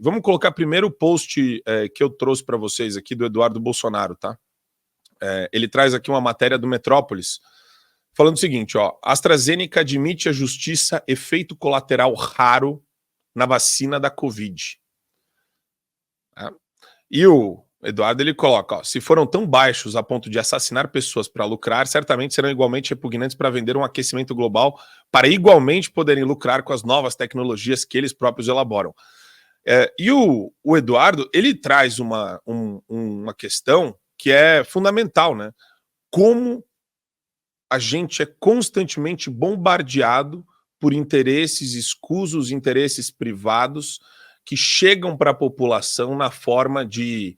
Vamos colocar primeiro o post que eu trouxe para vocês aqui do Eduardo Bolsonaro, tá? Ele traz aqui uma matéria do Metrópolis falando o seguinte, ó: AstraZeneca admite à justiça efeito colateral raro na vacina da Covid. E o Eduardo ele coloca, ó: se foram tão baixos a ponto de assassinar pessoas para lucrar, certamente serão igualmente repugnantes para vender um aquecimento global para igualmente poderem lucrar com as novas tecnologias que eles próprios elaboram. E o Eduardo, ele traz uma questão que é fundamental, né? Como a gente é constantemente bombardeado por interesses escusos, interesses privados que chegam para a população na forma de,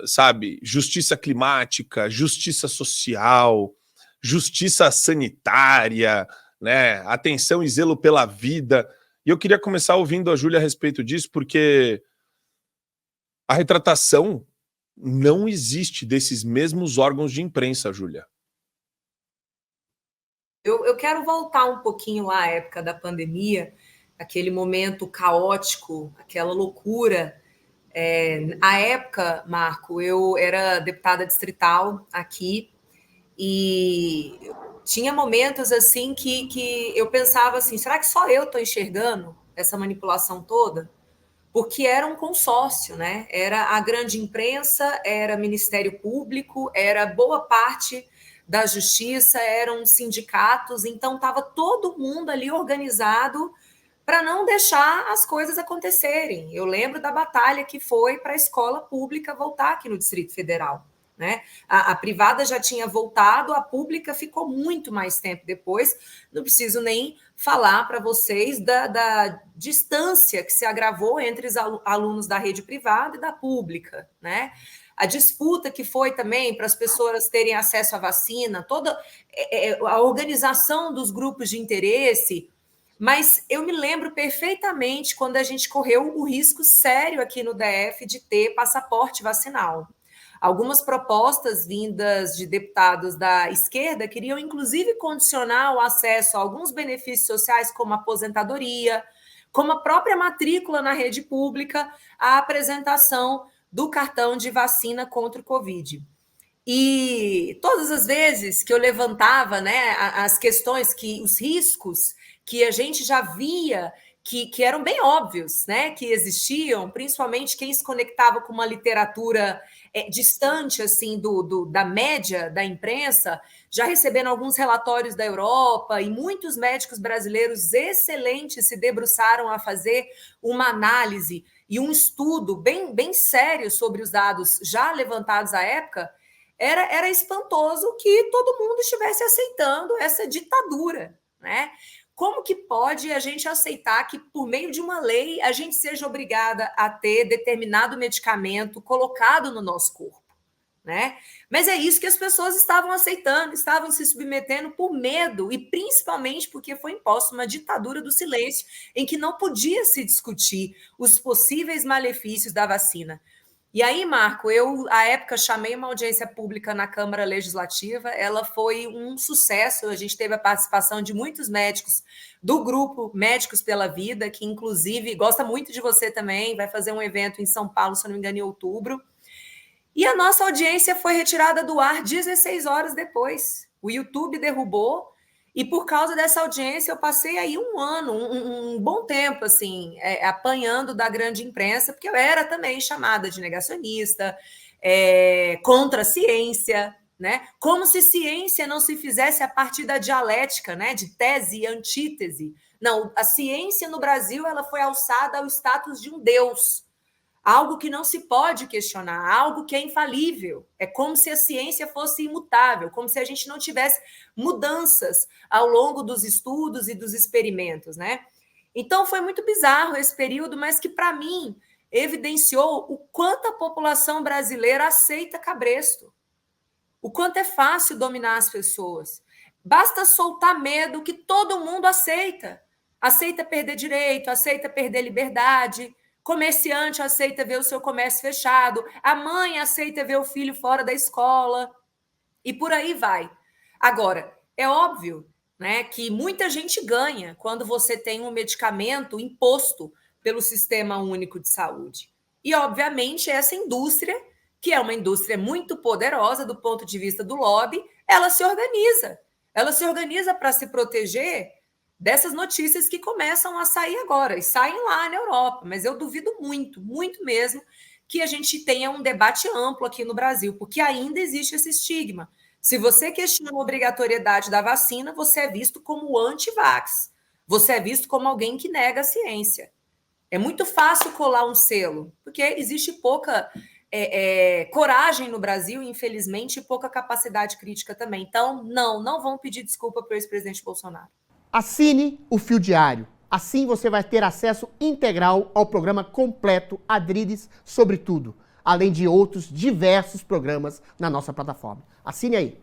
sabe, justiça climática, justiça social, justiça sanitária, né? Atenção e zelo pela vida. E eu queria começar ouvindo a Júlia a respeito disso, porque a retratação não existe desses mesmos órgãos de imprensa, Júlia. Eu quero voltar um pouquinho à época da pandemia, aquele momento caótico, aquela loucura. À época, Marco, eu era deputada distrital aqui e tinha momentos assim que eu pensava assim, será que só eu estou enxergando essa manipulação toda? Porque era um consórcio, né? Era a grande imprensa, era Ministério Público, era boa parte da justiça, eram sindicatos, então estava todo mundo ali organizado para não deixar as coisas acontecerem. Eu lembro da batalha que foi para a escola pública voltar aqui no Distrito Federal. Né? A privada já tinha voltado, a pública ficou muito mais tempo depois. Não preciso nem falar para vocês da distância que se agravou entre os alunos da rede privada e da pública. Né? A disputa que foi também para as pessoas terem acesso à vacina, toda a organização dos grupos de interesse. Mas eu me lembro perfeitamente quando a gente correu o risco sério aqui no DF de ter passaporte vacinal. Algumas propostas vindas de deputados da esquerda queriam, inclusive, condicionar o acesso a alguns benefícios sociais, como aposentadoria, como a própria matrícula na rede pública, à apresentação do cartão de vacina contra o Covid. E todas as vezes que eu levantava, né, as questões, os riscos que a gente já via que eram bem óbvios, né, que existiam, principalmente quem se conectava com uma literatura distante assim da média da imprensa, já recebendo alguns relatórios da Europa, e muitos médicos brasileiros excelentes se debruçaram a fazer uma análise e um estudo bem sério sobre os dados já levantados à época. Era espantoso que todo mundo estivesse aceitando essa ditadura, né? Como que pode a gente aceitar que, por meio de uma lei, a gente seja obrigada a ter determinado medicamento colocado no nosso corpo, né? Mas é isso que as pessoas estavam aceitando, estavam se submetendo por medo e principalmente porque foi imposta uma ditadura do silêncio em que não podia se discutir os possíveis malefícios da vacina. E aí, Marco, eu, à época, chamei uma audiência pública na Câmara Legislativa, ela foi um sucesso, a gente teve a participação de muitos médicos do grupo Médicos pela Vida, que, inclusive, gosta muito de você também, vai fazer um evento em São Paulo, se não me engano, em outubro. E a nossa audiência foi retirada do ar 16 horas depois. O YouTube derrubou, e por causa dessa audiência eu passei aí um ano, um bom tempo, assim, apanhando da grande imprensa, porque eu era também chamada de negacionista, contra a ciência, né? Como se ciência não se fizesse a partir da dialética, né? De tese e antítese. Não, a ciência no Brasil ela foi alçada ao status de um deus, algo que não se pode questionar, algo que é infalível. É como se a ciência fosse imutável, como se a gente não tivesse mudanças ao longo dos estudos e dos experimentos, né? Então, foi muito bizarro esse período, mas que, para mim, evidenciou o quanto a população brasileira aceita cabresto, o quanto é fácil dominar as pessoas. Basta soltar medo que todo mundo aceita. Aceita perder direito, aceita perder liberdade. Comerciante aceita ver o seu comércio fechado, a mãe aceita ver o filho fora da escola, e por aí vai. Agora, é óbvio, né, que muita gente ganha quando você tem um medicamento imposto pelo Sistema Único de Saúde. E, obviamente, essa indústria, que é uma indústria muito poderosa do ponto de vista do lobby, ela se organiza. Ela se organiza para se proteger dessas notícias que começam a sair agora, e saem lá na Europa. Mas eu duvido muito, muito mesmo, que a gente tenha um debate amplo aqui no Brasil, porque ainda existe esse estigma. Se você questiona a obrigatoriedade da vacina, você é visto como anti-vax. Você é visto como alguém que nega a ciência. É muito fácil colar um selo, porque existe pouca coragem no Brasil, infelizmente, e pouca capacidade crítica também. Então, não vão pedir desculpa para o ex-presidente Bolsonaro. Assine o Fio Diário. Assim você vai ter acesso integral ao programa completo Adriles sobre tudo, além de outros diversos programas na nossa plataforma. Assine aí.